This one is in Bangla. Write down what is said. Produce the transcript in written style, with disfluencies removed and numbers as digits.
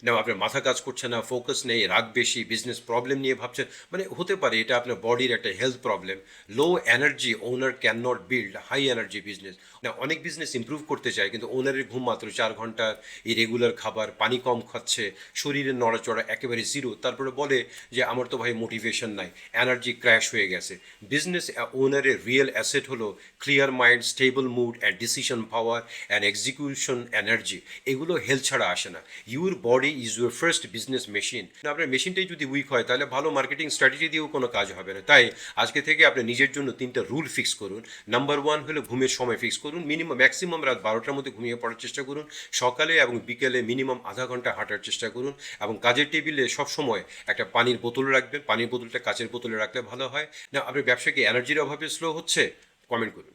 না আপনার মাথা কাজ করছে না, ফোকাস নেই, রাগ বেশি, বিজনেস প্রবলেম নিয়ে ভাবছেন, মানে হতে পারে এটা আপনার বডির একটা health problem. Low energy owner can not build high energy business. না অনেক বিজনেস ইমপ্রুভ করতে চায় কিন্তু ওনারের ঘুম মাত্র 4 ঘন্টা, এই রেগুলার খাবার, পানি কম খাচ্ছে, শরীরের নড়াচড়া একেবারে জিরো, তারপরে বলে যে আমার তো ভাই মোটিভেশন নাই, এনার্জি ক্র্যাশ হয়ে গেছে। বিজনেস ওনারের রিয়েল অ্যাসেট হলো clear mind, stable mood and decision power and execution energy. এগুলো হেলথ ছাড়া আসে না। Your body is your first business machine. আপনার মেশিনটাই যদি উইক হয় তাহলে ভালো মার্কেটিং স্ট্র্যাটেজি দিয়েও কোনো কাজ হবে না। তাই আজকে থেকে আপনি নিজের জন্য 3টা রুল ফিক্স করুন। নাম্বার 1 হলো ঘুমের সময় ফিক্স করুন, মিনিমাম ম্যাক্সিমাম রাত 12টার মধ্যে ঘুমিয়ে পড়ার চেষ্টা করুন। সকালে এবং বিকেলে মিনিমাম আধা ঘন্টা হাঁটার চেষ্টা করুন। এবং কাজের টেবিলে সবসময় একটা পানির বোতল রাখবেন, পানির বোতলটা কাচের বোতলে রাখলে ভালো হয়। না আপনার ব্যবসা কি এনার্জির অভাবে স্লো হচ্ছে? কমেন্ট করুন।